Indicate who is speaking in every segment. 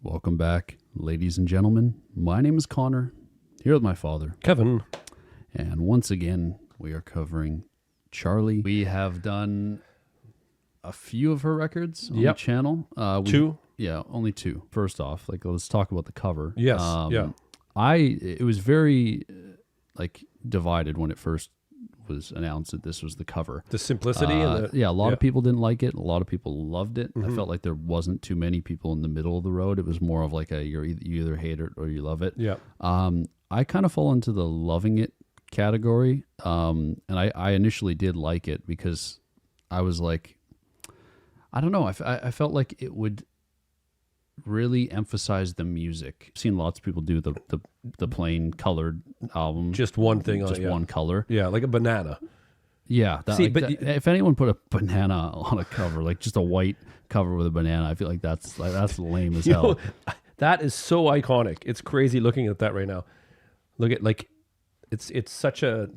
Speaker 1: Welcome back, ladies and gentlemen. My name is Connor, here with my father,
Speaker 2: Kevin.
Speaker 1: And once again, we are covering Charli. We have done a few of her records on the channel.
Speaker 2: Two?
Speaker 1: Yeah, only two. First off, let's talk about the cover.
Speaker 2: Yes,
Speaker 1: It was very, divided when it first was announced that this was the cover.
Speaker 2: The simplicity.
Speaker 1: A lot of people didn't like it. A lot of people loved it.
Speaker 2: Mm-hmm.
Speaker 1: I felt like there wasn't too many people in the middle of the road. It was more of like you either hate it or you love it.
Speaker 2: Yeah.
Speaker 1: I kind of fall into the loving it category. And I initially did like it because I was like, I don't know. I felt like it would really emphasize the music. I've seen lots of people do the plain colored album.
Speaker 2: Just one thing on it.
Speaker 1: Just one color.
Speaker 2: Yeah, like a banana.
Speaker 1: Yeah. If anyone put a banana on a cover, like just a white cover with a banana, I feel like that's lame as hell.
Speaker 2: That is so iconic. It's crazy looking at that right now. Look at it's such a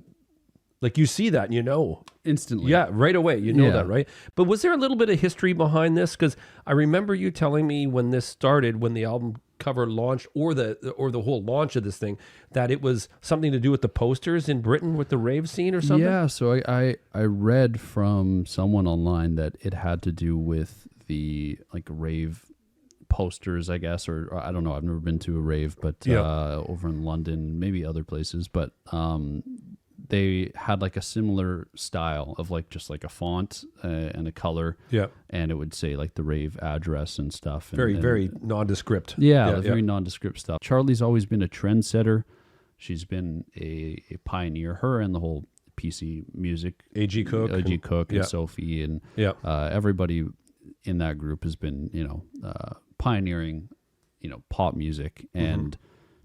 Speaker 2: you see that and you know
Speaker 1: instantly.
Speaker 2: Yeah, right away. You know that, right? But was there a little bit of history behind this? Because I remember you telling me when this started, when the album cover launched, or the whole launch of this thing, that it was something to do with the posters in Britain with the rave scene or something.
Speaker 1: Yeah. So I read from someone online that it had to do with the rave posters, I guess, or I don't know. I've never been to a rave, but over in London, maybe other places, but they had a similar style of just a font and a color.
Speaker 2: Yeah.
Speaker 1: And it would say the rave address and stuff.
Speaker 2: Very nondescript.
Speaker 1: Very nondescript stuff. Charli's always been a trendsetter. She's been a pioneer. Her and the whole PC music.
Speaker 2: A.G. Cook.
Speaker 1: And Sophie and everybody in that group has been, pioneering, pop music and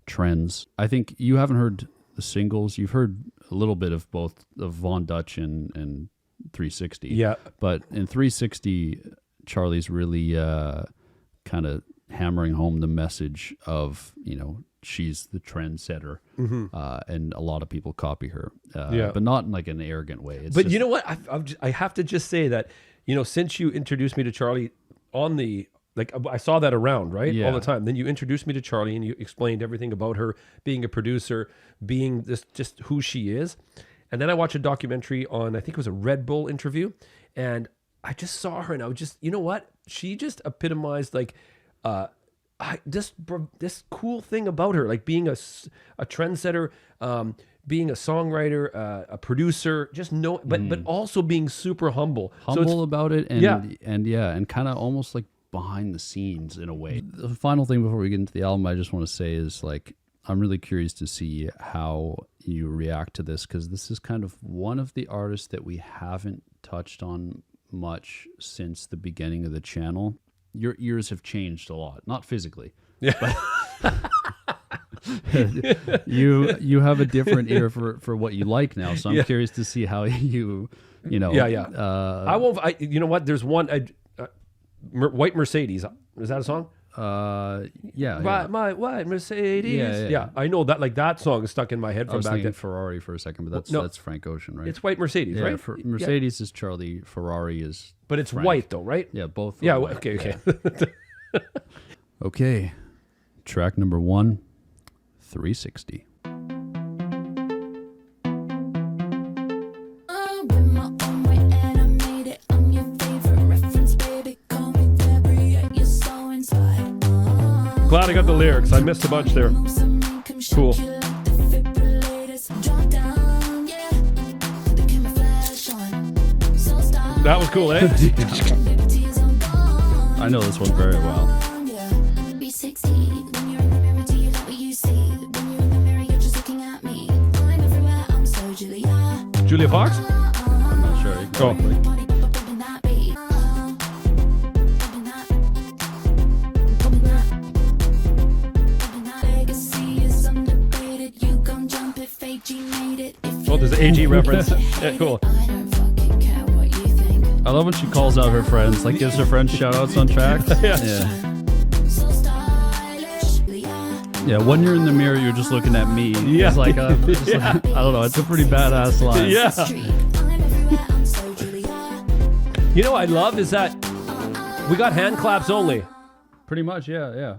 Speaker 1: trends. I think you haven't heard the singles. You've heard a little bit of both of Von Dutch and 360.
Speaker 2: Yeah.
Speaker 1: But in 360, Charli's really kind of hammering home the message of, she's the trendsetter. And a lot of people copy her. But not in an arrogant way.
Speaker 2: But you know what? I have to just say that, since you introduced me to Charli on the, I saw that around, right?
Speaker 1: Yeah.
Speaker 2: All the time. Then you introduced me to Charli and you explained everything about her being a producer, being this, just who she is. And then I watched a documentary on, I think it was a Red Bull interview. And I just saw her and I was just, you know what? She just epitomized this cool thing about her, being a trendsetter, being a songwriter, a producer, but also being super humble.
Speaker 1: About it. And kind of almost behind the scenes in a way. The final thing before we get into the album, I just want to say is I'm really curious to see how you react to this, because this is kind of one of the artists that we haven't touched on much since the beginning of the channel. Your ears have changed a lot, not physically. Yeah. But you have a different ear for what you like now, so I'm curious to see how you
Speaker 2: I won't. You know what? There's one. White Mercedes. Is that a song? My white Mercedes. Yeah. I know that. That song is stuck in my head from
Speaker 1: back then. I was thinking
Speaker 2: then.
Speaker 1: Ferrari for a second, but that's Frank Ocean, right?
Speaker 2: It's White Mercedes, right?
Speaker 1: Mercedes is Charli. Ferrari is.
Speaker 2: But it's
Speaker 1: Frank.
Speaker 2: white though, right?
Speaker 1: Yeah, both.
Speaker 2: Yeah.
Speaker 1: White.
Speaker 2: Okay.
Speaker 1: Okay. Track number 1, 360.
Speaker 2: Glad I got the lyrics. I missed a bunch there. Cool. That was cool, eh?
Speaker 1: I know this one very well.
Speaker 2: Julia Fox?
Speaker 1: I'm not sure.
Speaker 2: Oh. Oh, there's an AG reference. Yeah, cool.
Speaker 1: I love when she calls out her friends, gives her friends shout outs on tracks. Yeah, when you're in the mirror, you're just looking at me.
Speaker 2: Yeah.
Speaker 1: It's I don't know, it's a pretty badass line.
Speaker 2: Yeah. You know what I love is that we got hand claps only.
Speaker 1: Pretty much, yeah.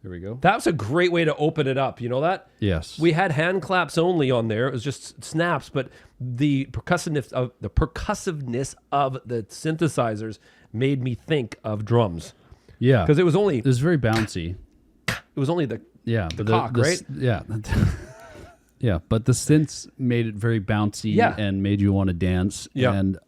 Speaker 1: Here we go.
Speaker 2: That was a great way to open it up. You know that?
Speaker 1: Yes.
Speaker 2: We had hand claps only on there. It was just snaps, but the percussiveness of the synthesizers made me think of drums.
Speaker 1: Yeah.
Speaker 2: Because it was
Speaker 1: very bouncy.
Speaker 2: It was only the cock, right?
Speaker 1: Yeah. Yeah, but the synths made it very bouncy and made you want to dance.
Speaker 2: Yeah.
Speaker 1: And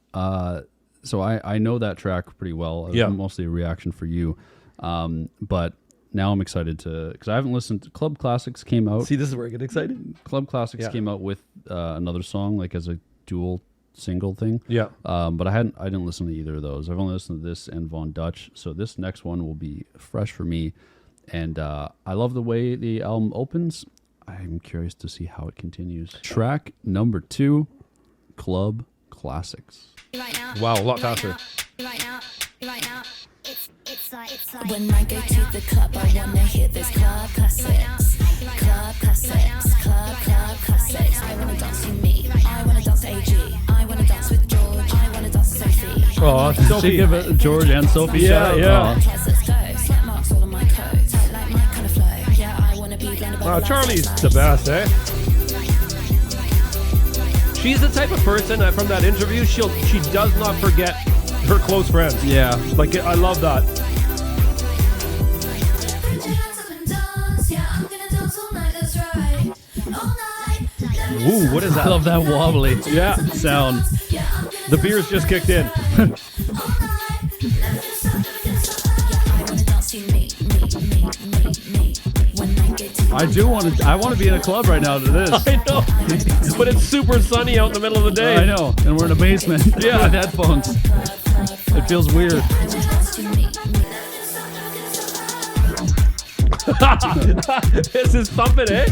Speaker 1: so I know that track pretty well. It was mostly a reaction for you. But now I'm excited because I haven't listened to Club Classics came out.
Speaker 2: See, this is where I get excited.
Speaker 1: Club Classics came out with another song, like as a dual single thing.
Speaker 2: Yeah.
Speaker 1: But I didn't listen to either of those. I've only listened to this and Von Dutch. So this next one will be fresh for me. And I love the way the album opens. I'm curious to see how it continues. Track number 2, Club Classics.
Speaker 2: Wow, a lot faster.
Speaker 3: When I go to the club, I wanna hear this club classics. Club classics, club classics. I wanna dance with me. I wanna dance to AG. I wanna dance with George. I wanna dance to Sophie.
Speaker 2: Oh, Sophie.
Speaker 1: She give it George and Sophie.
Speaker 2: Yeah, yeah.
Speaker 3: Let's go. Slap marks all on my coat. Like my kind of flow. Yeah, I wanna be blended by the
Speaker 2: Charlie's the best, eh? She's the type of person that from that interview, she does not forget her close friends.
Speaker 1: Yeah.
Speaker 2: Like, I love that. Ooh, what is that?
Speaker 1: I love that wobbly sound.
Speaker 2: The beer's just kicked in.
Speaker 1: I want to be in a club right now to this.
Speaker 2: I know. But it's super sunny out in the middle of the day.
Speaker 1: I know. And we're in a basement with headphones. It feels weird.
Speaker 2: This is thumping, eh?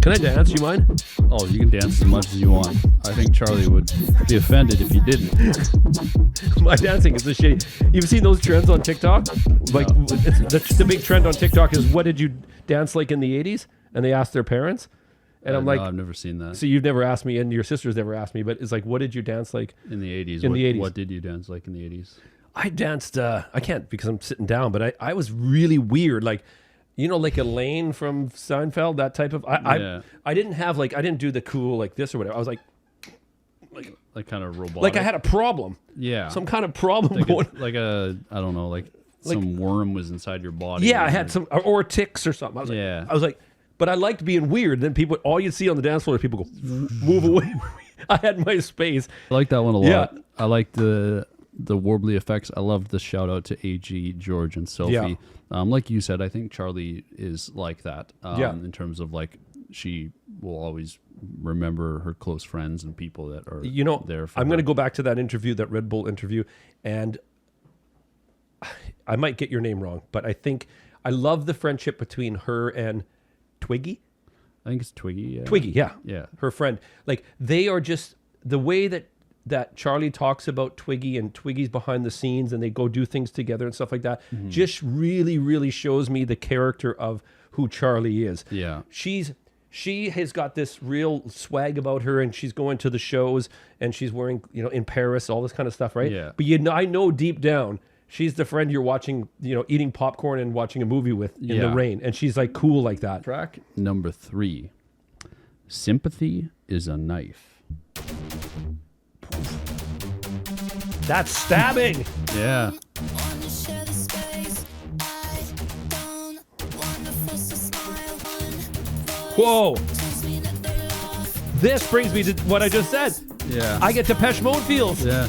Speaker 2: Can I dance? You mind?
Speaker 1: Oh, you can dance as much as you want. I think Charlie would be offended if you didn't.
Speaker 2: My dancing is a shitty. You've seen those trends on TikTok? Like, the big trend on TikTok is, what did you dance like in the 80s? And they ask their parents. And I'm like,
Speaker 1: no, I've never seen that.
Speaker 2: So you've never asked me, and your sister's never asked me, but it's like, what did you dance like
Speaker 1: in the 80s?
Speaker 2: In the 80s.
Speaker 1: What did you dance like in the 80s?
Speaker 2: I danced, I can't because I'm sitting down, but I was really weird. Like, you know, like Elaine from Seinfeld, that type of, I didn't have like, I didn't do the cool like this or whatever. I was like
Speaker 1: kind of robotic.
Speaker 2: Like I had a problem.
Speaker 1: Yeah.
Speaker 2: Some kind of problem
Speaker 1: like a I don't know, like some worm was inside your body.
Speaker 2: Yeah, I had some, or ticks or something. I was like, but I liked being weird. Then people, all you'd see on the dance floor is people go, move away. I had my space.
Speaker 1: I like that one a lot.
Speaker 2: Yeah.
Speaker 1: I like the warbly effects. I loved the shout out to AG, George, and Sophie.
Speaker 2: Yeah.
Speaker 1: Like you said, I think Charlie is like that.
Speaker 2: Yeah.
Speaker 1: In terms of like, she will always remember her close friends and people that are there for
Speaker 2: I'm
Speaker 1: her.
Speaker 2: going to go back to that interview, that Red Bull interview, and I might get your name wrong, but I think I love the friendship between her and Twiggy.
Speaker 1: I think it's Twiggy. Yeah.
Speaker 2: Twiggy, yeah.
Speaker 1: Yeah.
Speaker 2: Her friend. Like, they are just, the way that Charlie talks about Twiggy, and Twiggy's behind the scenes and they go do things together and stuff like that, just really, really shows me the character of who Charlie is.
Speaker 1: Yeah.
Speaker 2: She has got this real swag about her, and she's going to the shows and she's wearing, in Paris, all this kind of stuff, right?
Speaker 1: Yeah.
Speaker 2: But I know deep down, she's the friend you're watching, eating popcorn and watching a movie with in the rain. And she's like cool like that.
Speaker 1: Track number 3. Sympathy is a knife.
Speaker 2: That's stabbing.
Speaker 1: Yeah.
Speaker 2: Whoa. This brings me to what I just said.
Speaker 1: Yeah.
Speaker 2: I get Depeche Mode feels.
Speaker 1: Yeah.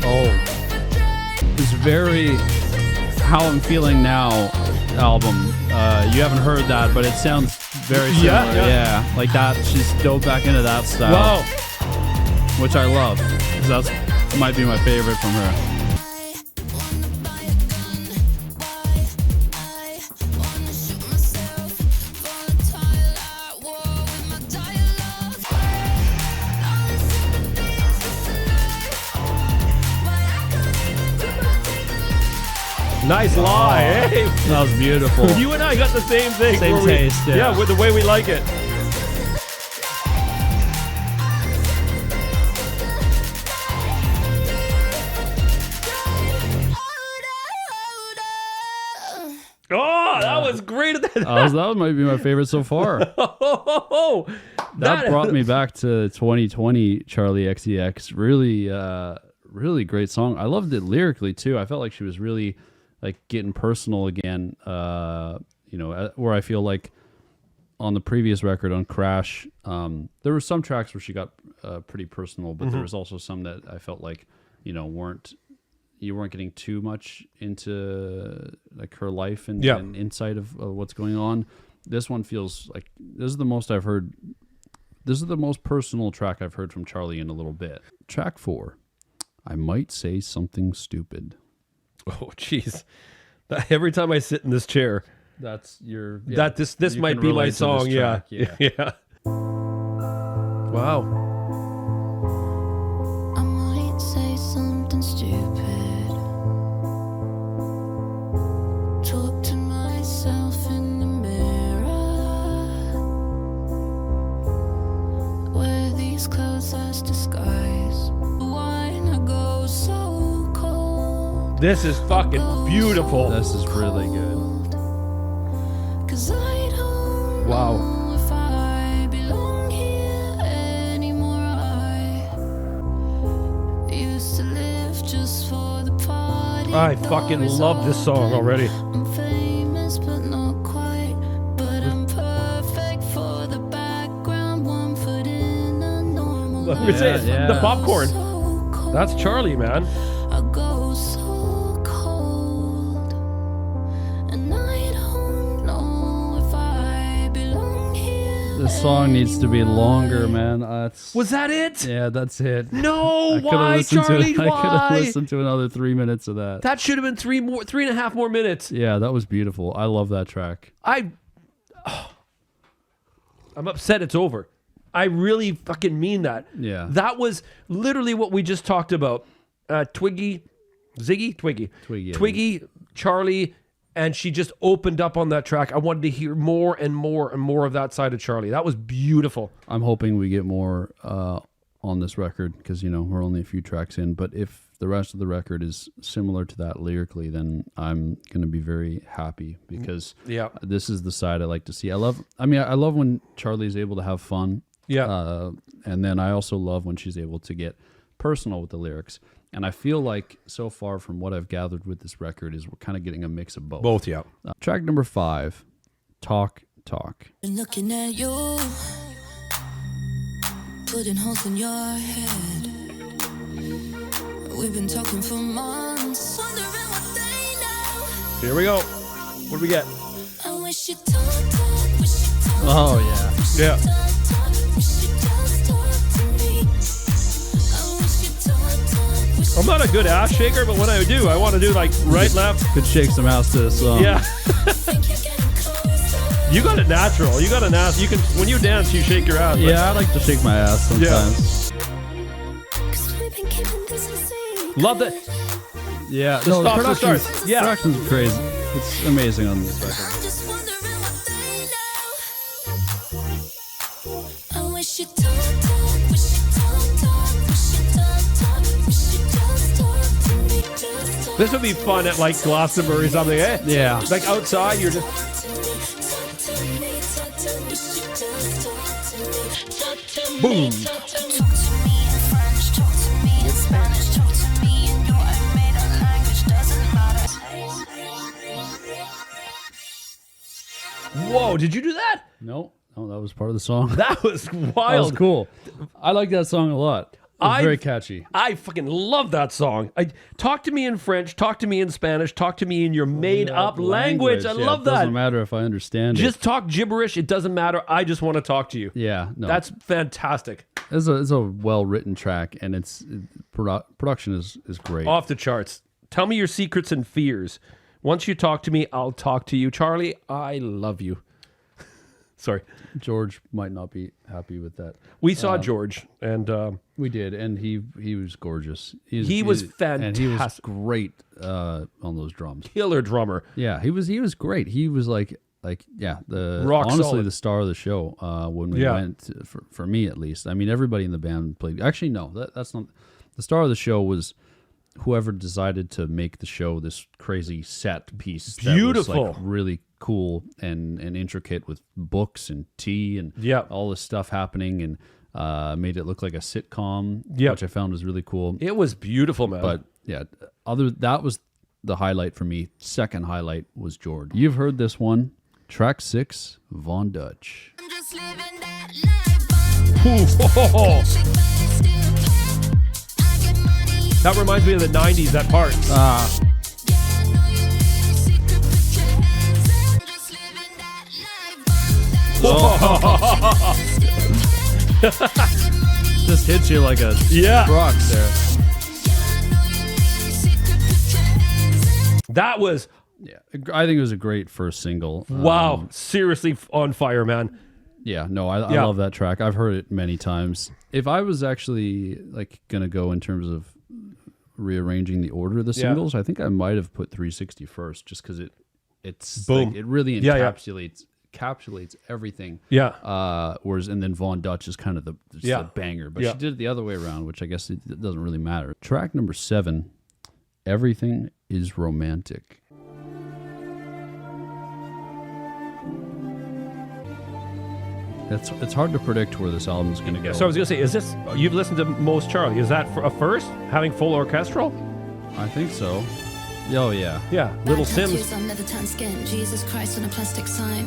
Speaker 1: Oh. It's very How I'm Feeling Now album. You haven't heard that, but it sounds very similar. Yeah. Like that. She's dove back into that style.
Speaker 2: Wow.
Speaker 1: Which I love. 'Cause that might be my favorite from her.
Speaker 2: Nice lie, eh?
Speaker 1: That was beautiful.
Speaker 2: You and I got the same thing.
Speaker 1: Same taste, yeah.
Speaker 2: Yeah, with the way we like it.
Speaker 1: That might be my favorite so far. That brought me back to 2020. Charli XCX, really great song. I loved it lyrically too. I felt like she was really like getting personal again. Where I feel like on the previous record on Crash, there were some tracks where she got pretty personal, but there was also some that I felt like you weren't getting too much into like her life and insight of what's going on. This one feels like this is the most I've heard. This is the most personal track I've heard from Charli in a little bit. Track 4, I Might Say Something Stupid.
Speaker 2: Oh, jeez. Every time I sit in this chair,
Speaker 1: that's your...
Speaker 2: this might be my song. Yeah. Wow.
Speaker 3: I might say something stupid. Talk to myself in the mirror. Wear these clothes as disguise. Why not go so cold?
Speaker 2: This is fucking beautiful.
Speaker 1: This is really good.
Speaker 3: 'Cause I don't
Speaker 2: Wow.
Speaker 3: know if I belong here anymore. I used to live just for the party.
Speaker 2: I fucking love this song already.
Speaker 3: I'm famous but not quite. But I'm perfect for the background. 1 foot in a normal
Speaker 2: Let me say it.
Speaker 1: Yeah.
Speaker 2: The popcorn.
Speaker 3: So cold.
Speaker 2: That's Charli, man.
Speaker 3: I go so cold, and I don't know if I belong here.
Speaker 1: This song needs to be longer, man.
Speaker 2: Was that it?
Speaker 1: Yeah, that's it.
Speaker 2: No,
Speaker 1: I coulda
Speaker 2: why,
Speaker 1: listened to
Speaker 2: Charli?
Speaker 1: I could have
Speaker 2: Why?
Speaker 1: listened to another 3 minutes of that.
Speaker 2: That should have been 3.5 more minutes.
Speaker 1: Yeah, that was beautiful. I love that track.
Speaker 2: I'm upset it's over. I really fucking mean that.
Speaker 1: Yeah.
Speaker 2: That was literally what we just talked about. Twiggy,
Speaker 1: Twiggy,
Speaker 2: Charli, and she just opened up on that track. I wanted to hear more and more and more of that side of Charli. That was beautiful.
Speaker 1: I'm hoping we get more on this record because, we're only a few tracks in. But if the rest of the record is similar to that lyrically, then I'm going to be very happy because this is the side I like to see. I love when Charli is able to have fun.
Speaker 2: Yeah.
Speaker 1: And then I also love when she's able to get personal with the lyrics. And I feel like so far from what I've gathered with this record is we're kind of getting a mix of both.
Speaker 2: Both, yeah.
Speaker 1: Track number 5, Talk.
Speaker 3: Been looking at you, putting holes in your head. We've been talking for months, wondering what they know.
Speaker 2: Here we go. What do we get?
Speaker 3: I wish you talk, wish you talk.
Speaker 1: Oh, yeah.
Speaker 2: Yeah.
Speaker 3: Wish you just talk to me. I wish you talk, wish
Speaker 2: I'm not a good ass shaker, but when I do, I want to do like right, left.
Speaker 1: Could shake some ass to this song.
Speaker 2: Yeah.
Speaker 3: think you're getting closer.
Speaker 2: You got it natural. You got an ass. You can when you dance, you shake your ass. but-
Speaker 1: Yeah, I like to shake my ass sometimes.
Speaker 3: 'Cause we've been keeping this a secret.
Speaker 2: Love that.
Speaker 1: Yeah.
Speaker 2: The stops and
Speaker 1: production's,
Speaker 2: starts. Yeah.
Speaker 1: production's crazy. It's amazing on this record.
Speaker 3: I'm just wondering what they know. I wish you talk, wish you talk, wish you talk, wish you just talk to me. Just talk
Speaker 2: This would be fun at like Glastonbury or something, eh?
Speaker 1: Yeah.
Speaker 2: Like outside, you're just.
Speaker 3: to me, talk to me, wish you just talk to me. Talk to me,
Speaker 2: Boom.
Speaker 3: talk to me in French, talk to me in Spanish, talk to me in your made-up language, doesn't matter.
Speaker 2: Whoa! Did you do that?
Speaker 1: No, that was part of the song.
Speaker 2: That was wild.
Speaker 1: That was cool. I like that song a lot. It was very catchy.
Speaker 2: I fucking love that song. Talk to me in French, talk to me in Spanish, talk to me in your made-up language. I love
Speaker 1: It
Speaker 2: that.
Speaker 1: doesn't matter if I understand
Speaker 2: Just
Speaker 1: it.
Speaker 2: talk gibberish. It doesn't matter. I just want to talk to you.
Speaker 1: Yeah, no.
Speaker 2: That's fantastic.
Speaker 1: It's a well-written track, and production is great.
Speaker 2: Off the charts. Tell me your secrets and fears. Once you talk to me, I'll talk to you. Charli, I love you. Sorry.
Speaker 1: George might not be happy with that.
Speaker 2: We saw George, and
Speaker 1: We did, and he was gorgeous.
Speaker 2: He was
Speaker 1: and he was
Speaker 2: fantastic.
Speaker 1: great on those drums.
Speaker 2: killer drummer.
Speaker 1: Yeah, he was great. He was like the
Speaker 2: Rock
Speaker 1: honestly
Speaker 2: solid.
Speaker 1: the star of the show when we
Speaker 2: Yeah.
Speaker 1: went for me at least. I mean, everybody in the band played. Actually, no, that's not the star of the show was whoever decided to make the show this crazy set piece.
Speaker 2: Beautiful.
Speaker 1: That was, like, really cool and intricate with books and tea and all this stuff happening, and made it look like a sitcom, which I found was really cool.
Speaker 2: It was beautiful, man.
Speaker 1: But yeah, that was the highlight for me. Second highlight was George. You've heard this one. Track 6, Von Dutch.
Speaker 3: I'm just living that life.
Speaker 2: That reminds me of the 90s, that part.
Speaker 1: Just hits you like a rock there.
Speaker 2: That was...
Speaker 1: Yeah, I think it was a great first single.
Speaker 2: Wow, seriously on fire, man.
Speaker 1: Yeah, no, I love that track. I've heard it many times. If I was actually like gonna go in terms of rearranging the order of the singles, I think I might have put 360 first, just because it's
Speaker 2: boom.
Speaker 1: Like, it really encapsulates everything.
Speaker 2: Yeah.
Speaker 1: Whereas and then Von Dutch is kind of the banger, but she did it the other way around, which I guess it doesn't really matter. Track number 7, Everything is Romantic. It's hard to predict where this album is going to go.
Speaker 2: So I was going to say, is this, you've listened to most Charli, is that for a first, having full orchestral?
Speaker 1: I think so. Oh, yeah.
Speaker 2: Yeah, Little Sims.
Speaker 3: Tattoos on leather tan skin, Jesus Christ on a plastic sign.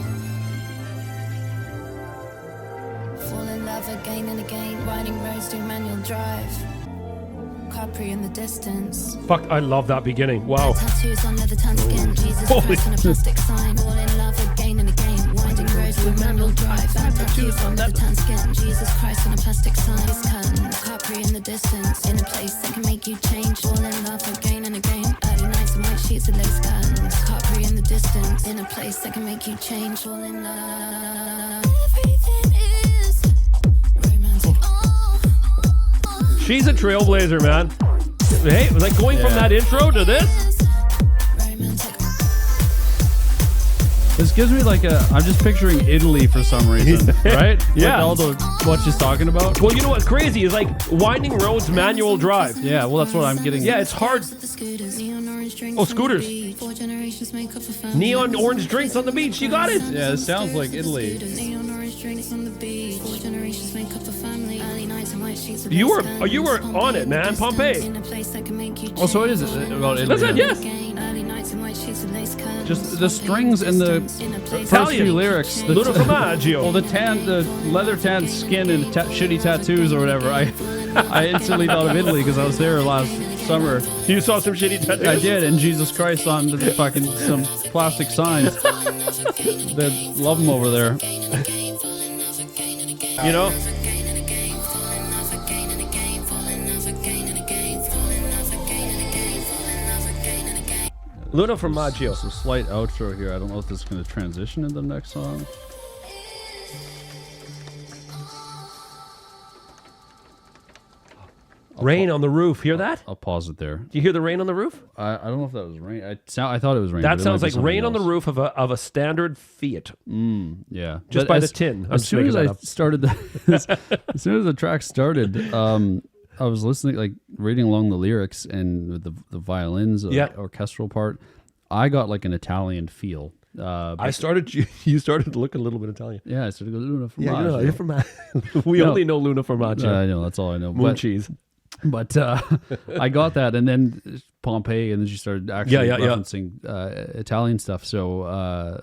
Speaker 3: Fall in love again and again, riding roads doing manual drive. Capri in the distance.
Speaker 2: Fuck, I love that beginning. Wow.
Speaker 3: Tattoos on leather tan skin, Jesus Christ on a plastic sign. Fall in love again and again, winding roads with manual drive. Tattoos on leather tan skin, Jesus Christ on a plastic sign. Capri in the distance, in a place that can make you change. Fall in love again and again, early nights and white sheets of lace curtains. Capri in the distance, in a place that can make you change. Fall in love. Everything is romantic.
Speaker 2: She's a trailblazer, man. Hey, like going from that intro to this.
Speaker 1: This gives me like I'm just picturing Italy for some reason, right?
Speaker 2: Yeah.
Speaker 1: Like all the what she's talking about.
Speaker 2: Well, you know what's crazy is like winding roads, manual drive.
Speaker 1: Yeah, well, that's what I'm getting.
Speaker 2: Yeah, it's hard. Oh, scooters. Neon orange drinks on the beach. You got it.
Speaker 1: Yeah, it sounds like Italy.
Speaker 2: You were on it, man. Pompeii.
Speaker 1: Also, it is about Italy.
Speaker 2: Listen, yes.
Speaker 1: Just the strings and the first few lyrics.
Speaker 2: Luna Formaggio.
Speaker 1: Well, the leather tan skin and shitty tattoos or whatever. I instantly thought of Italy because I was there last summer.
Speaker 2: You saw some shitty tattoos?
Speaker 1: I did, and Jesus Christ on the fucking some plastic signs. They love them over there.
Speaker 2: You know? Luna Formaggio.
Speaker 1: It's a slight outro here. I don't know if this is going to transition into the next song.
Speaker 2: Rain on the roof. Hear that?
Speaker 1: I'll pause it there.
Speaker 2: Do you hear the rain on the roof?
Speaker 1: I don't know if that was rain. I thought it was rain.
Speaker 2: That sounds like rain on the roof of a standard Fiat.
Speaker 1: Yeah,
Speaker 2: just by the tin.
Speaker 1: As soon as I started, as soon as the track started, I was listening, like reading along the lyrics and the violins, the orchestral part. I got like an Italian feel.
Speaker 2: You started to look a little bit Italian.
Speaker 1: Yeah, I started to go Luna Formaggio.
Speaker 2: Yeah, you're from we only know Luna Formaggio.
Speaker 1: I know, that's all I know.
Speaker 2: Moon cheese.
Speaker 1: But I got that, and then Pompeii, and then she started actually referencing Italian stuff. So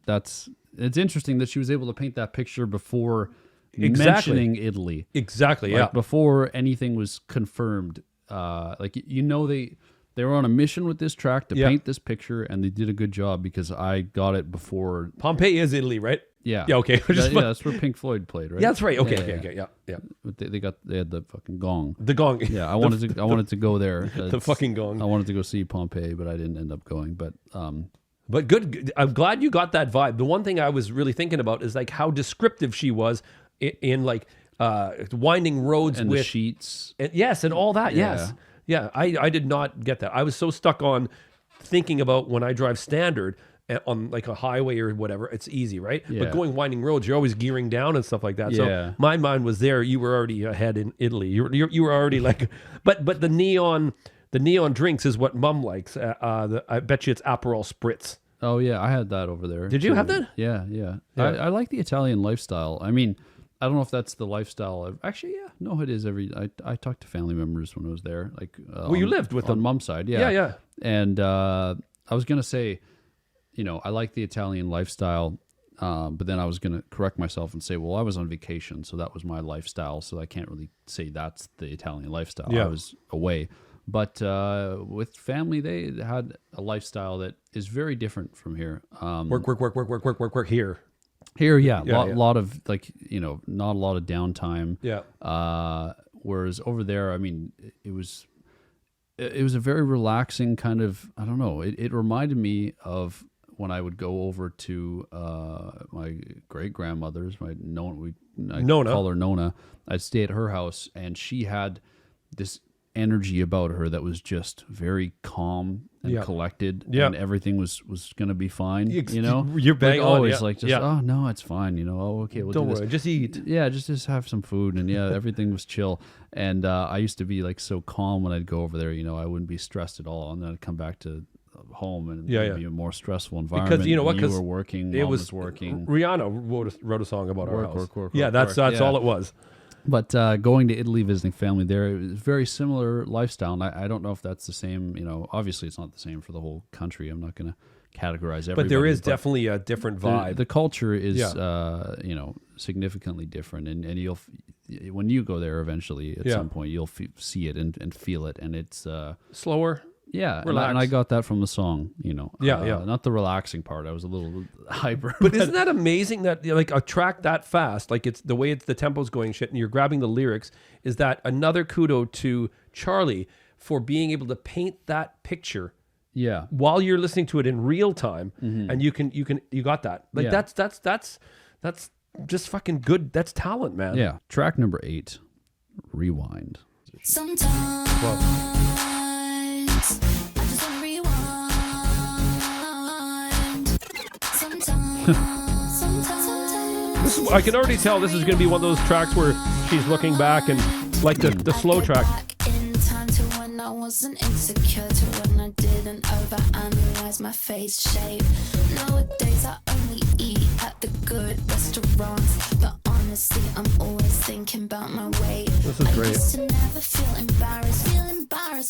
Speaker 1: it's interesting that she was able to paint that picture before mentioning Italy.
Speaker 2: Exactly,
Speaker 1: like, before anything was confirmed. Like, you know, they were on a mission with this track to paint this picture, and they did a good job because I got it before.
Speaker 2: Pompeii is Italy, right?
Speaker 1: Yeah.
Speaker 2: Yeah, okay.
Speaker 1: That's where Pink Floyd played, right?
Speaker 2: Yeah, that's right. Okay, yeah.
Speaker 1: They had the fucking gong.
Speaker 2: The gong.
Speaker 1: Yeah, I wanted to go there.
Speaker 2: The fucking gong.
Speaker 1: I wanted to go see Pompeii, but I didn't end up going.
Speaker 2: But good. I'm glad you got that vibe. The one thing I was really thinking about is like how descriptive she was in like winding roads
Speaker 1: and
Speaker 2: with
Speaker 1: the sheets.
Speaker 2: And all that.
Speaker 1: Yeah.
Speaker 2: Yes. Yeah. I did not get that. I was so stuck on thinking about when I drive standard on like a highway or whatever, it's easy, right?
Speaker 1: Yeah.
Speaker 2: But going winding roads, you're always gearing down and stuff like that.
Speaker 1: Yeah.
Speaker 2: So my mind was there. You were already ahead in Italy. You were already like, but the neon The neon drinks is what Mum likes. I bet you it's Aperol Spritz.
Speaker 1: Oh yeah, I had that over there.
Speaker 2: Did you have that?
Speaker 1: Yeah. I like the Italian lifestyle. I mean, I don't know if that's the lifestyle. Actually, yeah, no, it is. I talked to family members when I was there. Like,
Speaker 2: you lived with them
Speaker 1: on Mom's side. Yeah,
Speaker 2: yeah.
Speaker 1: And I was gonna say, I like the Italian lifestyle, but then I was gonna correct myself and say, well, I was on vacation, so that was my lifestyle. So I can't really say that's the Italian lifestyle.
Speaker 2: Yeah.
Speaker 1: I was away. But with family, they had a lifestyle that is very different from here.
Speaker 2: Work here.
Speaker 1: Here,
Speaker 2: Yeah,
Speaker 1: lot of like, not a lot of downtime.
Speaker 2: Yeah.
Speaker 1: Whereas over there, I mean, it was a very relaxing kind of, I don't know. It reminded me of when I would go over to my great grandmother's,
Speaker 2: Nona.
Speaker 1: call her Nona. I'd stay at her house, and she had this energy about her that was just very calm and collected, and everything was going to be fine.
Speaker 2: You're bang
Speaker 1: like
Speaker 2: on.
Speaker 1: always, like just oh no, it's fine. Oh, okay, we'll
Speaker 2: Don't
Speaker 1: do this.
Speaker 2: worry, just eat.
Speaker 1: Yeah, just have some food, and everything was chill. And I used to be like so calm when I'd go over there. I wouldn't be stressed at all, and then I'd come back to home and it'd be a more stressful environment.
Speaker 2: Because you know what?
Speaker 1: You were working, Mom was working.
Speaker 2: Rihanna wrote a song about our house.
Speaker 1: Work,
Speaker 2: that's all it was.
Speaker 1: But going to Italy, visiting family there, it was very similar lifestyle. And I don't know if that's the same. Obviously it's not the same for the whole country. I'm not going to categorize everybody.
Speaker 2: But there is definitely a different vibe.
Speaker 1: The culture is, significantly different. And you'll, when you go there eventually at some point, you'll see it and feel it. And it's
Speaker 2: slower.
Speaker 1: Yeah,
Speaker 2: relax.
Speaker 1: And I got that from the song,
Speaker 2: Yeah.
Speaker 1: Not the relaxing part. I was a little hyper.
Speaker 2: But isn't that amazing that like a track that fast, like it's the way the tempo's going shit, and you're grabbing the lyrics? Is that another kudo to Charli for being able to paint that picture?
Speaker 1: Yeah.
Speaker 2: While you're listening to it in real time, and you got that. Like that's just fucking good. That's talent, man.
Speaker 1: Yeah. Track number 8, Rewind.
Speaker 3: Sometimes I just wanna rewind. Sometimes
Speaker 2: I can already tell this is going to be one of those tracks where she's looking back and like the slow track.
Speaker 3: back in time to when I wasn't insecure, to when I didn't overanalyze my face shape. Nowadays I only eat at the good restaurants, but honestly I'm always thinking about my weight.
Speaker 2: This is great.
Speaker 3: I used to never feel embarrassed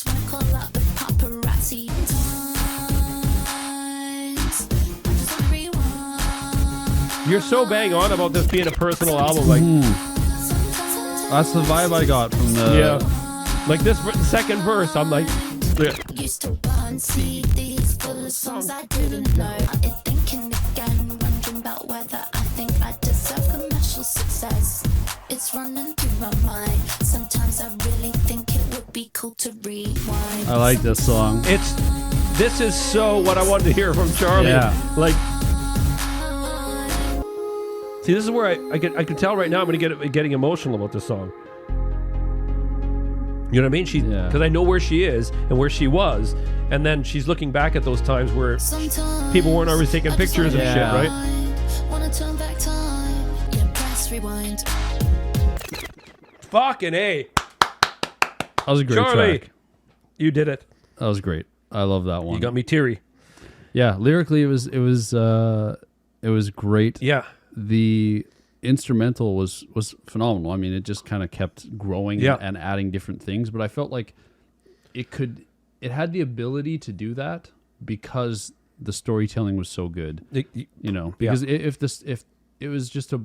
Speaker 3: when I call out the paparazzi. Sometimes I just wanna rewind.
Speaker 2: You're so bang on about this being a personal album, like
Speaker 1: That's the vibe I got from the...
Speaker 2: like this second verse. I'm like,
Speaker 3: Used to burn CDs full of songs I didn't know. I'm thinking again, wondering about whether I think I deserve commercial success. It's running through my mind. Sometimes I really think it would be cool to rewind.
Speaker 1: I like this song.
Speaker 2: this is so what I wanted to hear from Charli.
Speaker 1: Yeah.
Speaker 2: Like, see, this is where I can tell right now I'm going to getting emotional about this song. You know what I mean? Because I know where she is and where she was, and then she's looking back at those times where
Speaker 3: Sometimes
Speaker 2: people weren't always taking pictures and shit, right?
Speaker 3: Wanna turn back time. Yeah, press rewind.
Speaker 2: Fucking A.
Speaker 1: That was a great
Speaker 2: Charli,
Speaker 1: track.
Speaker 2: you did it.
Speaker 1: That was great. I love that one.
Speaker 2: You got me teary.
Speaker 1: Yeah, lyrically it was great.
Speaker 2: Yeah.
Speaker 1: The instrumental was phenomenal. I mean, it just kind of kept growing and adding different things, but I felt like it had the ability to do that because the storytelling was so good. Because if it was just a,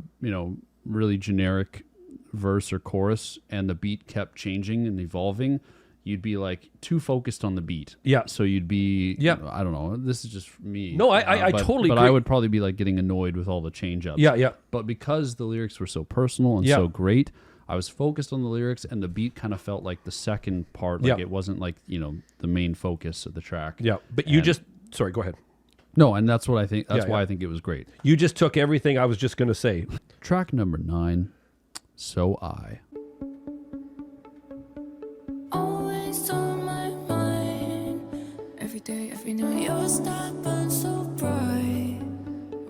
Speaker 1: really generic verse or chorus and the beat kept changing and evolving, you'd be like too focused on the beat.
Speaker 2: Yeah.
Speaker 1: So you'd be, I don't know. This is just me.
Speaker 2: No, I totally
Speaker 1: But
Speaker 2: agree.
Speaker 1: I would probably be like getting annoyed with all the change ups.
Speaker 2: Yeah.
Speaker 1: But because the lyrics were so personal and so great, I was focused on the lyrics, and the beat kind of felt like the second part. Like it wasn't like, the main focus of the track.
Speaker 2: Yeah. But sorry, go ahead.
Speaker 1: No, and that's what I think. That's why I think it was great.
Speaker 2: You just took everything I was just going to say.
Speaker 1: Track number 9, So I.
Speaker 3: Always on my mind. Every day, every night. Your star burns so bright.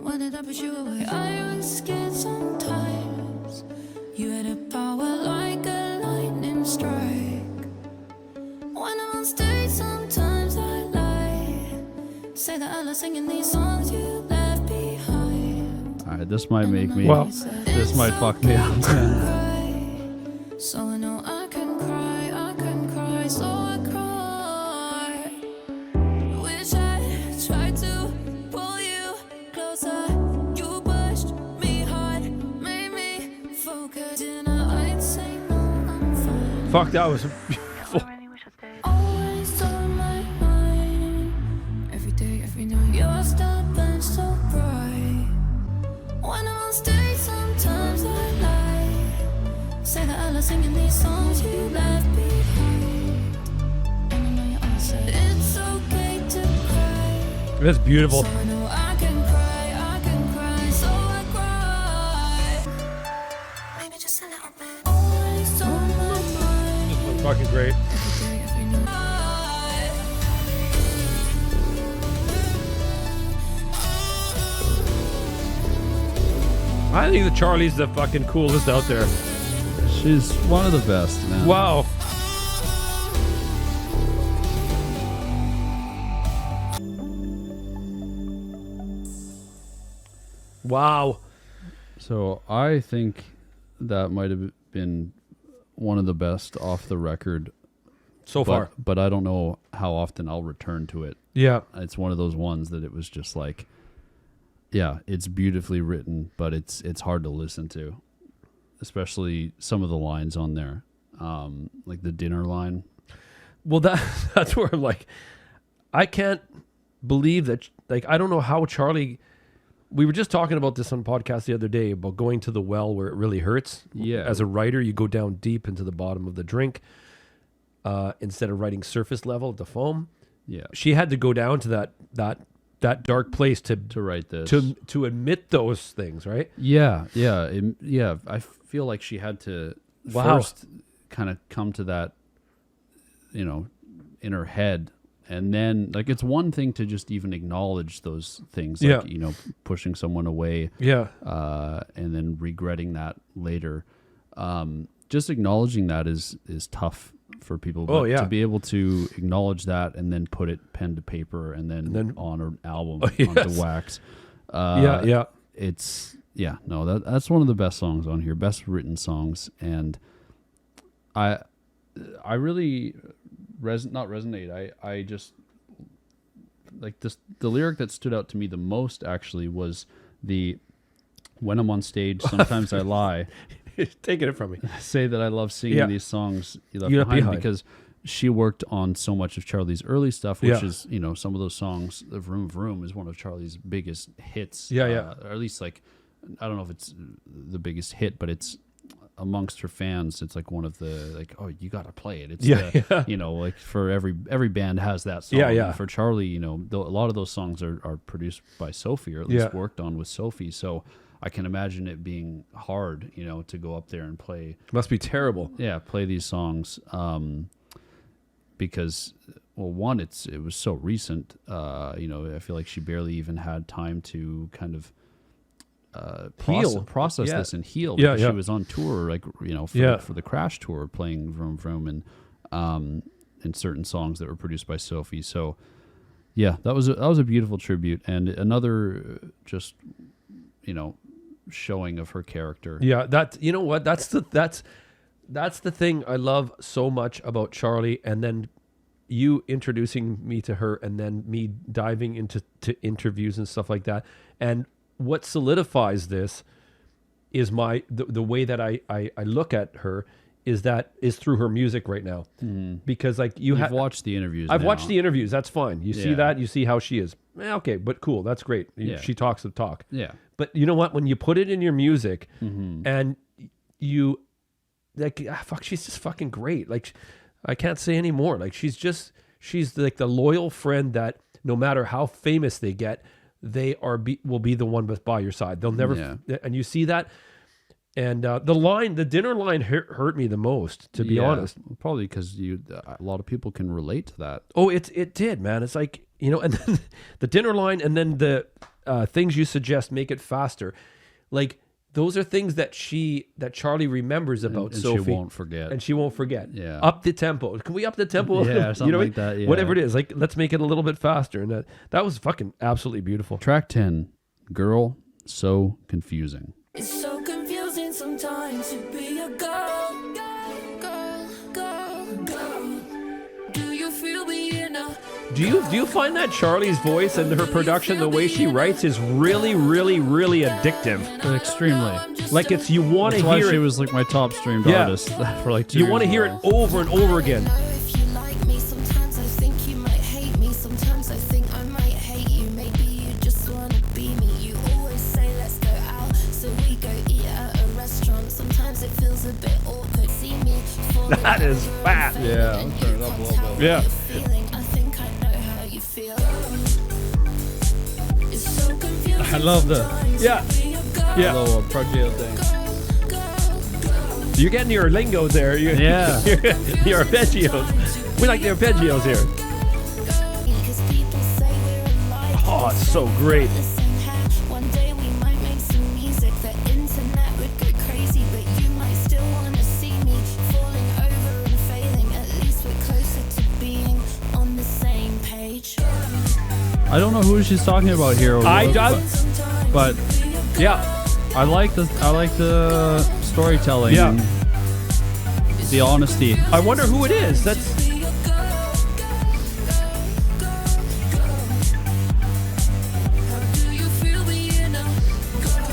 Speaker 3: Why did I push you away? I was scared sometimes. You had a power like a lightning strike. When I'm on stage singing these songs you left behind.
Speaker 1: All right, this might make me.
Speaker 2: Well,
Speaker 1: this might fuck me up.
Speaker 3: So I know I can cry, so I cry. Wish I tried to pull you closer. You pushed me hard, made me focus. And I'd say no, I'm fine.
Speaker 2: Fuck, that was beautiful.
Speaker 3: Always on my mind. Every day, every night. Your star burns so bright. When I'm on stage, sometimes I lie. Say that I love singing these songs you left behind. And I know you always say it's okay to cry.
Speaker 2: That's beautiful.
Speaker 3: So I know I can cry, so I cry. Maybe just a little bit. Always on my mind.
Speaker 2: This was fucking great.
Speaker 3: Every day, every night.
Speaker 2: I think the Charlie's the fucking coolest out there.
Speaker 1: She's one of the best, man.
Speaker 2: Wow. Wow.
Speaker 1: So I think that might have been one of the best off the record
Speaker 2: So far.
Speaker 1: but I don't know how often I'll return to it.
Speaker 2: Yeah.
Speaker 1: It's one of those ones that it was just like, yeah, it's beautifully written, but it's hard to listen to, especially some of the lines on there, like the dinner line.
Speaker 2: Well, that's where I'm like, I can't believe that. Like, I don't know how Charlie. We were just talking about this on podcast the other day about going to the well where it really hurts.
Speaker 1: Yeah.
Speaker 2: As a writer, you go down deep into the bottom of the drink instead of writing surface level at the foam.
Speaker 1: Yeah,
Speaker 2: She had to go down to that dark place to
Speaker 1: write this.
Speaker 2: to admit those things, right?
Speaker 1: Yeah. I feel like she had to
Speaker 2: Wow.
Speaker 1: first kind of come to that, in her head. And then, like, it's one thing to just even acknowledge those things, like, pushing someone away,
Speaker 2: Yeah.
Speaker 1: and then regretting that later. Just acknowledging that is tough for people.
Speaker 2: Oh,
Speaker 1: But
Speaker 2: yeah.
Speaker 1: to be able to acknowledge that and then put it pen to paper and then on an album, onto wax.
Speaker 2: Yeah.
Speaker 1: That's one of the best songs on here, best written songs. And I really not resonate. I just like this. The lyric that stood out to me the most actually was when I'm on stage, sometimes I lie.
Speaker 2: Taking it from me.
Speaker 1: Say that I love singing these songs you left
Speaker 2: You left
Speaker 1: behind,
Speaker 2: behind.
Speaker 1: because she worked on so much of Charlie's early stuff, which
Speaker 2: Yeah.
Speaker 1: is, some of those songs. The Vroom Vroom is one of Charlie's biggest hits.
Speaker 2: Yeah.
Speaker 1: Or at least, like, I don't know if it's the biggest hit, but it's amongst her fans. It's like one of the, like, oh, you got to play it. It's like for every band has that song.
Speaker 2: Yeah.
Speaker 1: And for Charlie, a lot of those songs are produced by Sophie, or at least worked on with Sophie. So I can imagine it being hard, to go up there and play.
Speaker 2: Must be terrible.
Speaker 1: Yeah, play these songs, because, well, one, it was so recent. I feel like she barely even had time to kind of process this and heal. Because she was on tour, like, for the Crash tour, playing Vroom Vroom and certain songs that were produced by Sophie. So, yeah, that was a beautiful tribute, and another just, showing of her character.
Speaker 2: Yeah, that's the thing I love so much about Charlie, and then you introducing me to her, and then me diving into interviews and stuff like that. And what solidifies this is the way that I look at her is through her music right now. Because, like, you've
Speaker 1: watched the interviews.
Speaker 2: I've watched the interviews. That's fine. You see that, you see how she is. Okay, but cool. That's great. She talks the talk.
Speaker 1: Yeah.
Speaker 2: But you know what? When you put it in your music, and you, like, fuck, she's just fucking great. Like, I can't say any more. Like, she's like the loyal friend that no matter how famous they get, they will be the one by your side. They'll never, and you see that. And the dinner line hurt me the most, to be honest.
Speaker 1: Probably because a lot of people can relate to that.
Speaker 2: Oh, it did, man. It's like, and then the dinner line, and then the things you suggest make it faster. Like, those are things that Charli remembers about
Speaker 1: and
Speaker 2: Sophie.
Speaker 1: she won't forget.
Speaker 2: And she won't forget.
Speaker 1: Yeah.
Speaker 2: Up the tempo. Can we up the tempo?
Speaker 1: Yeah, something like that. Yeah.
Speaker 2: Whatever it is. Like, let's make it a little bit faster. And that was fucking absolutely beautiful.
Speaker 1: Track 10, Girl, So Confusing.
Speaker 3: It's so confusing sometimes to be a girl. Do you feel me enough?
Speaker 2: Do you find that Charli's voice and her production, the way she writes, is really, really, really addictive?
Speaker 1: Extremely.
Speaker 2: Like it's you want to
Speaker 1: That's why
Speaker 2: hear
Speaker 1: she
Speaker 2: it.
Speaker 1: was like my top streamed
Speaker 2: Yeah.
Speaker 1: artist for like 2
Speaker 2: You
Speaker 1: years.
Speaker 2: want to hear it over and over again.
Speaker 3: If you like me, sometimes I think you might hate me. Sometimes I think I might hate you. Maybe you just wanna be me. You always say let's go out, so we go eat at a restaurant. Sometimes it feels a bit awkward. See me falling
Speaker 2: That is
Speaker 3: over and
Speaker 2: fat.
Speaker 3: failing,
Speaker 1: Yeah,
Speaker 3: and
Speaker 1: I'm
Speaker 3: you
Speaker 1: turning it up a
Speaker 3: can't
Speaker 1: little
Speaker 3: tell
Speaker 1: bit.
Speaker 3: what
Speaker 2: Yeah.
Speaker 3: you're feeling. I think I know how you feel. It's so confusing
Speaker 1: I love the
Speaker 3: sometimes
Speaker 2: Yeah.
Speaker 3: to be a girl.
Speaker 2: Yeah.
Speaker 1: little arpeggio thing.
Speaker 2: You're getting your lingo there.
Speaker 1: Yeah.
Speaker 2: Your arpeggios. We like the arpeggios here.
Speaker 3: Because people say we're alike.
Speaker 2: Oh, it's so great.
Speaker 3: The same hair. One day we might make some music. The internet would go crazy, but you might still want to see me falling over and failing. At least we're closer to being on the same page.
Speaker 1: I don't know who she's talking about here. But
Speaker 2: Yeah.
Speaker 1: I like the storytelling.
Speaker 2: Yeah.
Speaker 1: and the honesty.
Speaker 2: I wonder who it is. That's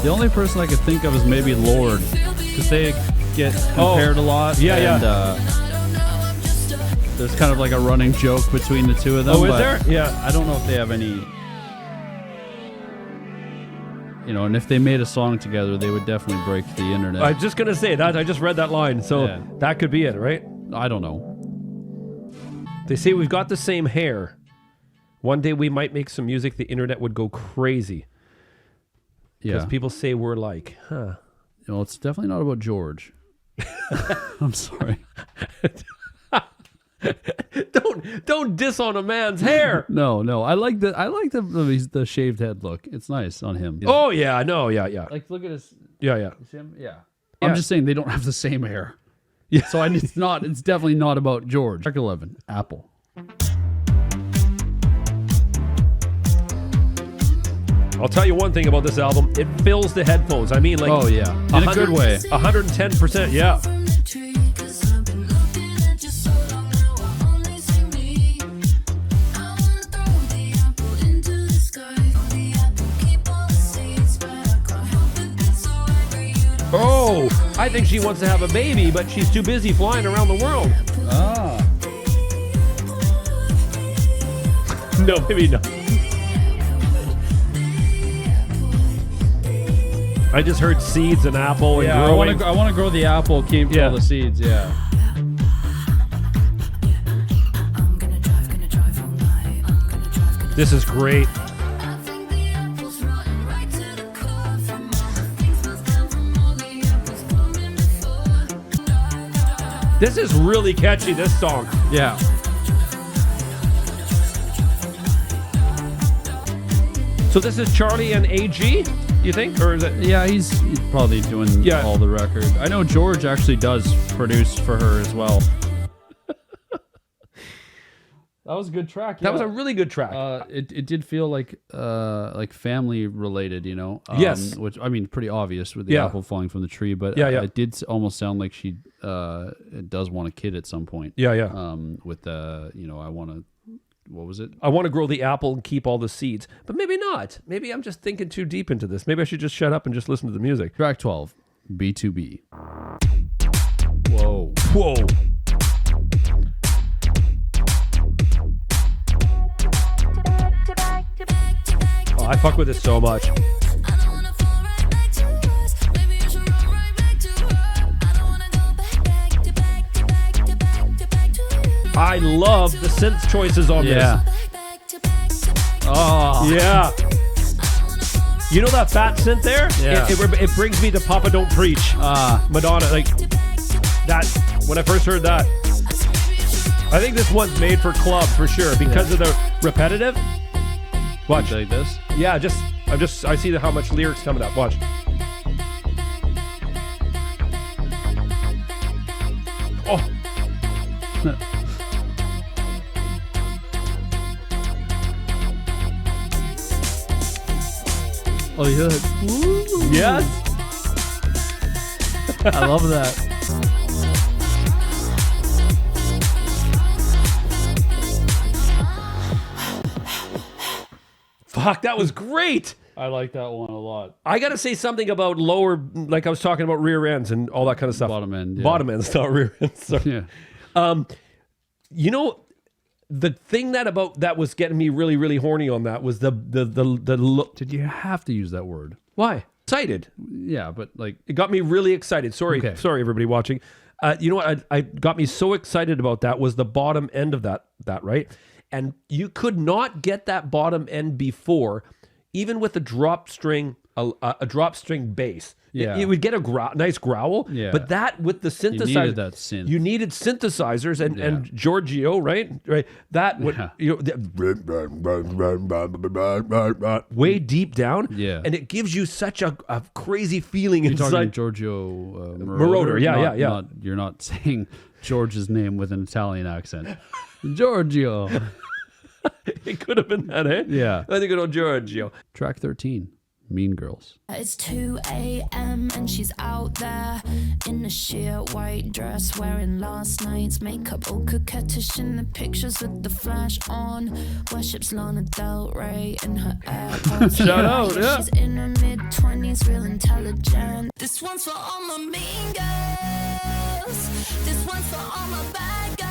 Speaker 1: The only person I could think of is maybe Lord, because they get compared a lot.
Speaker 2: Yeah, yeah.
Speaker 1: And there's kind of like a running joke between the two of them.
Speaker 2: Oh, is
Speaker 1: but
Speaker 2: there? Yeah.
Speaker 1: I don't know if they have any. You know, and if they made a song together, they would definitely break the internet.
Speaker 2: I was just gonna say that. I just read that line, so
Speaker 1: Yeah.
Speaker 2: that could be it, right?
Speaker 1: I don't know.
Speaker 2: They say we've got the same hair. One day we might make some music. The internet would go crazy because
Speaker 1: Yeah.
Speaker 2: people say we're like, huh?
Speaker 1: Well, it's definitely not about George. I'm sorry.
Speaker 2: Don't diss on a man's hair.
Speaker 1: No. I like the shaved head look. It's nice on him.
Speaker 2: Oh yeah, no, yeah.
Speaker 1: Like look at his.
Speaker 2: Yeah.
Speaker 1: Is him? Yeah.
Speaker 2: Yeah.
Speaker 1: I'm just saying they don't have the same hair.
Speaker 2: Yeah.
Speaker 1: So it's definitely not about George. Track 11, Apple.
Speaker 2: I'll tell you one thing about this album. It fills the headphones. I mean, like,
Speaker 1: Oh yeah, in a good way.
Speaker 2: 110%. Yeah. Oh, I think she wants to have a baby, but she's too busy flying around the world.
Speaker 1: Ah.
Speaker 2: No, maybe not. I just heard seeds and apple and
Speaker 1: Yeah,
Speaker 2: growing.
Speaker 1: I want to grow the apple, keep
Speaker 2: Yeah.
Speaker 1: all the seeds. Yeah.
Speaker 2: This is great. This is really catchy, this song.
Speaker 1: Yeah.
Speaker 2: So this is Charli and AG, you think? Or is it?
Speaker 1: Yeah, he's probably doing
Speaker 2: Yeah.
Speaker 1: all the record. I know George actually does produce for her as well. That was a good track.
Speaker 2: That was a really good track.
Speaker 1: It did feel like family related, you know.
Speaker 2: Yes.
Speaker 1: Which I mean, pretty obvious with the
Speaker 2: Yeah.
Speaker 1: apple falling from the tree, but
Speaker 2: Yeah, yeah.
Speaker 1: it did almost sound like she does want a kid at some point.
Speaker 2: Yeah.
Speaker 1: With the I want to. What was it?
Speaker 2: I want to grow the apple and keep all the seeds. But maybe not. Maybe I'm just thinking too deep into this. Maybe I should just shut up and just listen to the music.
Speaker 1: Track 12, B2B. Whoa.
Speaker 2: Whoa. Oh, I fuck with this so much. I love the synth choices on
Speaker 1: Yeah.
Speaker 2: this.
Speaker 1: Oh.
Speaker 2: Yeah. You know that fat synth there?
Speaker 1: Yeah.
Speaker 2: It brings me to Papa Don't Preach. Madonna, like that. When I first heard that, I think this one's made for club for sure because of the repetitive. Watch.
Speaker 1: Like this.
Speaker 2: Yeah, I see how much lyrics coming up. Watch.
Speaker 1: Oh, yeah.
Speaker 2: Yes.
Speaker 1: I love that.
Speaker 2: Fuck, that was great.
Speaker 1: I like that one a lot.
Speaker 2: I got to say something about lower, like I was talking about rear ends and all that kind of stuff.
Speaker 1: Bottom end. Yeah.
Speaker 2: Bottom ends, not rear ends. Sorry.
Speaker 1: Yeah.
Speaker 2: You know, the thing that was getting me really, really horny on that was the look.
Speaker 1: Did you have to use that word?
Speaker 2: Why? Excited.
Speaker 1: Yeah, but like...
Speaker 2: It got me really excited. Sorry,
Speaker 1: Okay.
Speaker 2: sorry, everybody watching. You know what? I got me so excited about that was the bottom end of that right? And you could not get that bottom end before, even with a drop string, a drop string bass.
Speaker 1: Yeah.
Speaker 2: It would get a nice growl.
Speaker 1: Yeah.
Speaker 2: But that with the synthesizer,
Speaker 1: You needed that synth.
Speaker 2: You needed synthesizers and Giorgio, right? That would way deep down.
Speaker 1: Yeah.
Speaker 2: And it gives you such a crazy feeling
Speaker 1: You're
Speaker 2: inside.
Speaker 1: talking Giorgio
Speaker 2: Moroder, yeah.
Speaker 1: You're not saying George's name with an Italian accent. Giorgio.
Speaker 2: It could have been that, eh?
Speaker 1: Yeah.
Speaker 2: I think it'll Giorgio.
Speaker 1: Track 13, Mean Girls.
Speaker 3: It's 2 a.m. and she's out there in a sheer white dress, wearing last night's makeup, all coquettish in the pictures with the flash on. Worships Lana Del Rey in her AirPods.
Speaker 2: Shout out, yeah.
Speaker 3: She's in her mid-20s, real intelligent. This one's for all my mean girls. This one's for all my bad girls.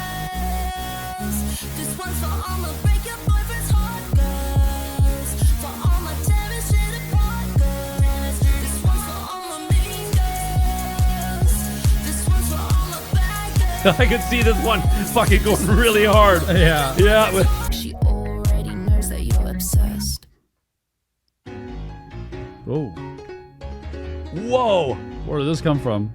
Speaker 3: This one's for all my break your boyfriend's heart girls. For all my tearing shit apart girls. This one's for all my mean girls. This one's for all my bad girls.
Speaker 2: I could see this one fucking going really hard.
Speaker 1: Yeah.
Speaker 2: Yeah. But
Speaker 3: She already knows that you're obsessed.
Speaker 1: Oh,
Speaker 2: whoa.
Speaker 1: where did this come from?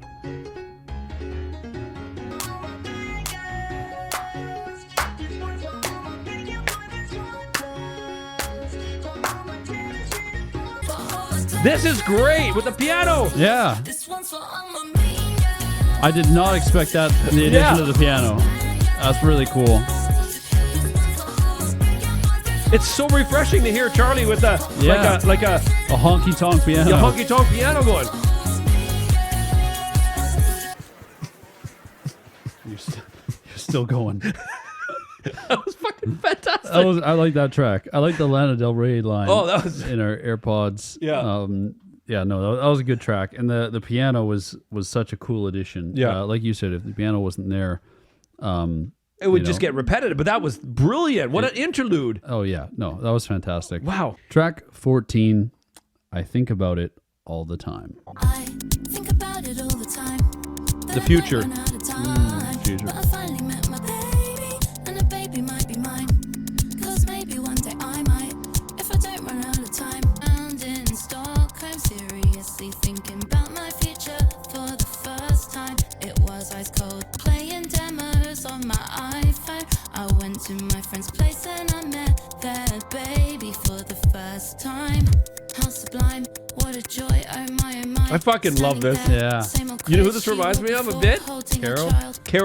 Speaker 2: This is great with the piano.
Speaker 1: Yeah.
Speaker 3: This one's for all my mean girls.
Speaker 1: I did not expect that, the addition of the piano. That's really cool.
Speaker 2: It's so refreshing to hear Charlie with a
Speaker 1: Yeah.
Speaker 2: like a
Speaker 1: A honky-tonk piano.
Speaker 2: honky tonk piano going.
Speaker 1: You're still going.
Speaker 2: That was fucking fantastic.
Speaker 1: I like that track. I like the Lana Del Rey line.
Speaker 2: Oh, that was-
Speaker 1: in our AirPods.
Speaker 2: Yeah.
Speaker 1: Yeah, no, that was a good track, and the piano was such a cool addition.
Speaker 2: Yeah.
Speaker 1: Like you said, if the piano wasn't there,
Speaker 2: It would just get repetitive, but that was brilliant. What an interlude.
Speaker 1: oh yeah, no, that was fantastic.
Speaker 2: Wow.
Speaker 1: Track 14, I think about it all the time.
Speaker 3: I think about it all the time.
Speaker 2: The future.
Speaker 1: Future.
Speaker 3: But I finally met my baby, and the baby might be mine. 'Cause maybe one day I might, if I don't run out of time. And in Stockholm, seriously thinking about my future for the first time. It was ice cold, playing demos on my iPhone. I went to my friend's place and I met their baby for the first time. How sublime, what a joy, oh my, oh my.
Speaker 2: I fucking love this.
Speaker 1: Yeah.
Speaker 2: You know who this reminds me of a bit?
Speaker 1: Carol?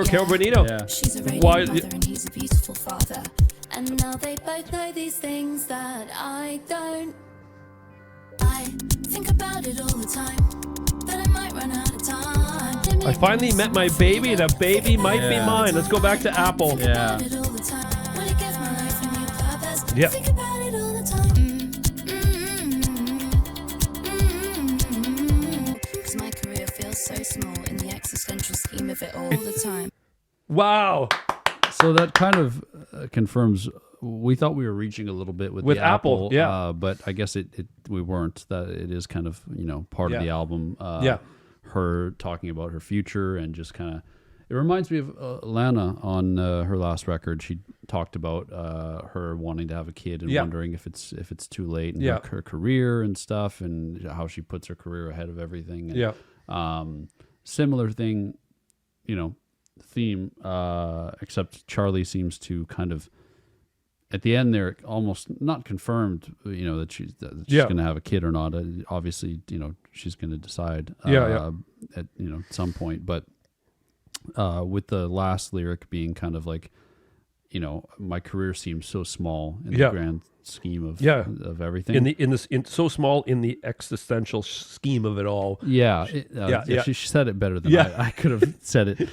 Speaker 2: Carol Bonito.
Speaker 1: Yeah.
Speaker 3: She's a radiant
Speaker 2: Why-
Speaker 3: mother and he's a beautiful father. And now they both know these things that I don't. I think about it all the time, but I might run out of time.
Speaker 2: I finally met my baby. The baby might be
Speaker 1: Yeah.
Speaker 2: mine. Let's go back to Apple.
Speaker 1: Yeah.
Speaker 3: Think about it all the time. When it gives my life a new purpose.
Speaker 2: Yep.
Speaker 3: Think about it all the time. 'Cause my career feels so small in the existential scheme of it all the time.
Speaker 2: Wow.
Speaker 1: So that kind of confirms. We thought we were reaching a little bit with
Speaker 2: With
Speaker 1: the
Speaker 2: Apple, yeah.
Speaker 1: but I guess we weren't. That it is kind of part of
Speaker 2: Yeah.
Speaker 1: the album.
Speaker 2: Yeah.
Speaker 1: Her talking about her future and just kind of. It reminds me of Lana on her last record. She talked about her wanting to have a kid and
Speaker 2: Yeah.
Speaker 1: wondering if it's too late and
Speaker 2: Yeah.
Speaker 1: her career and stuff and how she puts her career ahead of everything. And,
Speaker 2: Yeah.
Speaker 1: Similar thing, theme, except Charlie seems to kind of at the end they're almost not confirmed, that she's
Speaker 2: Yeah.
Speaker 1: going to have a kid or not. Obviously, she's going to decide
Speaker 2: Yeah.
Speaker 1: at some point, but with the last lyric being kind of like, you know, my career seems so small in the grand scheme of everything.
Speaker 2: So small in the existential scheme of it all.
Speaker 1: She said it better than I could have said it.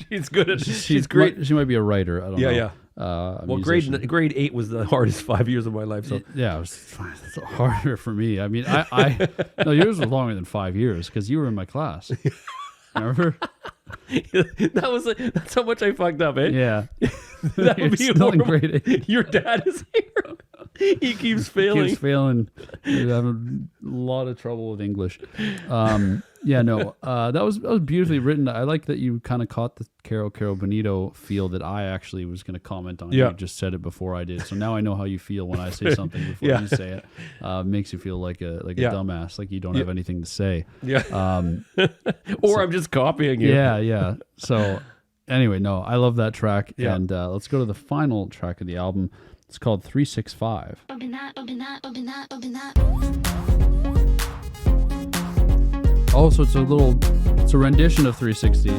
Speaker 2: She's good at. She's great.
Speaker 1: She might be a writer. I don't know.
Speaker 2: Yeah. Well, grade 8 was the hardest 5 years of my life. So
Speaker 1: it was harder for me. I mean, no, yours was longer than 5 years because you were in my class. Remember?
Speaker 2: That's how much I fucked up, eh?
Speaker 1: Yeah.
Speaker 2: That would be
Speaker 1: still in grade 8.
Speaker 2: Your dad is here. He keeps failing.
Speaker 1: He keeps failing. He's having a lot of trouble with English. That was beautifully written. I like that you kind of caught the Caro Bonito feel that I actually was going to comment on. You just said it before I did. So now I know how you feel when I say something before you say it. Makes you feel like a dumbass, like you don't have anything to say.
Speaker 2: I'm just copying you.
Speaker 1: Yeah. So anyway, no, I love that track. And let's go to the final track of the album. It's called 365. Oh, so it's a rendition of 360.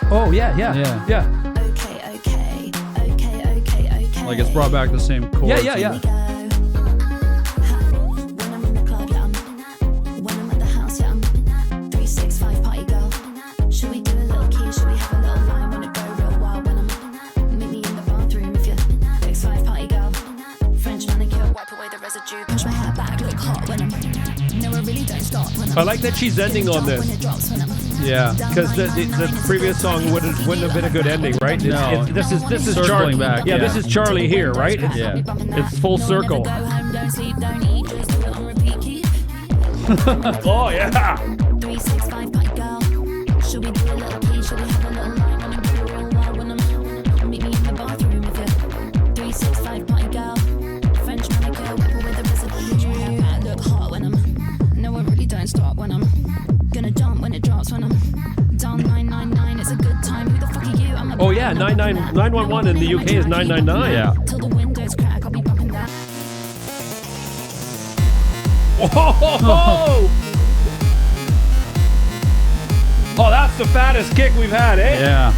Speaker 2: Oh, yeah.
Speaker 3: Okay.
Speaker 1: Like it's brought back the same chords.
Speaker 2: Yeah. I like that she's ending on this.
Speaker 1: Yeah,
Speaker 2: because the previous song wouldn't have been a good ending, right?
Speaker 1: No,
Speaker 2: this is
Speaker 1: circling
Speaker 2: Charli
Speaker 1: back.
Speaker 2: Yeah, this is Charli here, right? It's full circle. Oh yeah.
Speaker 3: 365 pipe girl. Should we do a little key? Should we have a little line? Wanna do a real wild? Wanna meet me in the bathroom if you're 365 pipe girl. French manicure, whipper with a residue. I look hot when I'm. No, I really don't stop when I'm. Gonna jump when it drops when I'm. Down 999, it's a good time. Who the fuck are you? I'm a
Speaker 2: 911 in the UK is 999.
Speaker 1: Yeah.
Speaker 3: Till the windows crack, I'll be bumping that.
Speaker 2: Oh, that's the fattest kick we've had, eh?
Speaker 1: Yeah.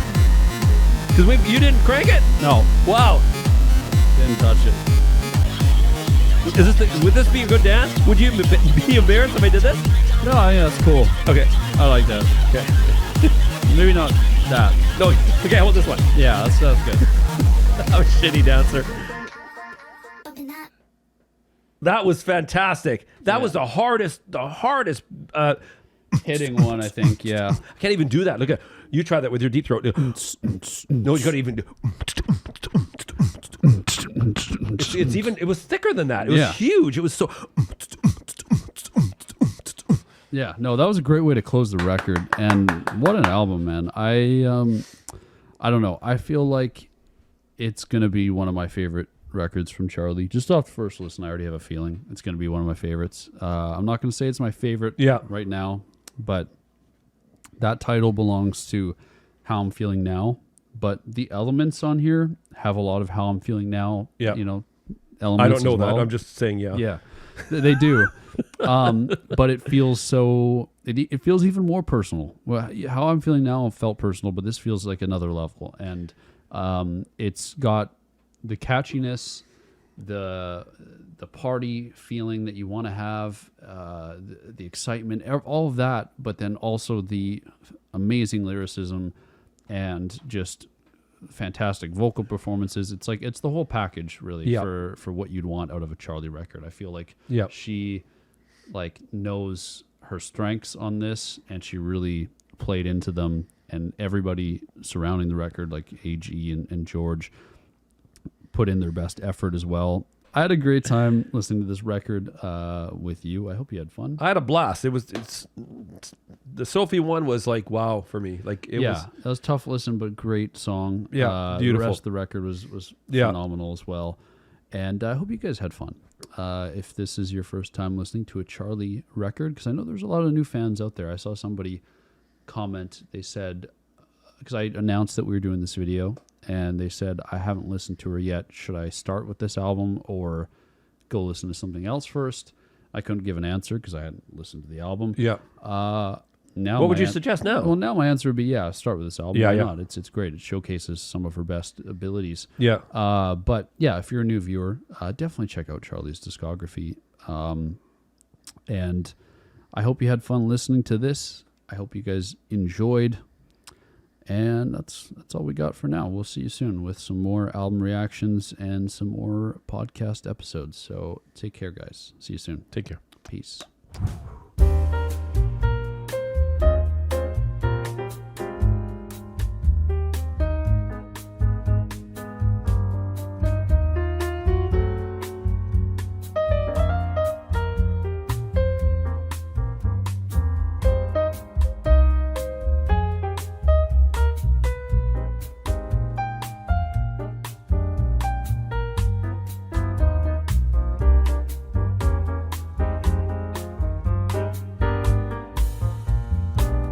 Speaker 2: Because you didn't crank it?
Speaker 1: No.
Speaker 2: Wow.
Speaker 1: Didn't touch it.
Speaker 2: Would this be a good dance? Would you be embarrassed if I did this?
Speaker 1: No, yeah, that's cool.
Speaker 2: Okay.
Speaker 1: I like that.
Speaker 2: Okay.
Speaker 1: Maybe not that.
Speaker 2: No. Okay, hold this one.
Speaker 1: Yeah, that's good.
Speaker 2: I'm a shitty dancer. That was fantastic. That was the hardest
Speaker 1: hitting one, I think. Yeah.
Speaker 2: I can't even do that. Look at you. Try that with your deep throat. No, you gotta even do. It's even. It was thicker than that. It was huge. It was so.
Speaker 1: Yeah. No, that was a great way to close the record. And what an album, man. I don't know. I feel like it's gonna be one of my favorite records from Charli. Just off the first listen, I already have a feeling it's going to be one of my favorites. I'm not going to say it's my favorite right now, but that title belongs to How I'm Feeling Now. But the elements on here have a lot of How I'm Feeling Now, elements.
Speaker 2: I don't know
Speaker 1: as well.
Speaker 2: that. I'm just saying,
Speaker 1: Yeah, they do. But it feels so, it feels even more personal. Well, How I'm Feeling Now felt personal, but this feels like another level. And it's got the catchiness, the party feeling that you want to have, the excitement, all of that, but then also the amazing lyricism and just fantastic vocal performances. It's like it's the whole package, really, for what you'd want out of a Charli record. I feel like she like knows her strengths on this, and she really played into them. And everybody surrounding the record, like AG and George, put in their best effort as well. I had a great time listening to this record with you. I hope you had fun.
Speaker 2: I had a blast. It's the Sophie one was like wow for me. Like it
Speaker 1: was tough listen, but great song.
Speaker 2: Yeah, beautiful.
Speaker 1: The rest of the record was phenomenal as well. And I hope you guys had fun. If this is your first time listening to a Charli record, because I know there's a lot of new fans out there. I saw somebody comment. They said, because I announced that we were doing this video, and they said, I haven't listened to her yet. Should I start with this album or go listen to something else first? I couldn't give an answer because I hadn't listened to the album.
Speaker 2: Yeah.
Speaker 1: now
Speaker 2: What would you suggest now?
Speaker 1: Well, now my answer would be start with this album.
Speaker 2: Yeah,
Speaker 1: Why
Speaker 2: yeah.
Speaker 1: not? It's great. It showcases some of her best abilities.
Speaker 2: Yeah.
Speaker 1: But yeah, if you're a new viewer, definitely check out Charli's discography. And I hope you had fun listening to this. I hope you guys enjoyed. And that's all we got for now. We'll see you soon with some more album reactions and some more podcast episodes. So take care, guys. See you soon.
Speaker 2: Take care.
Speaker 1: Peace.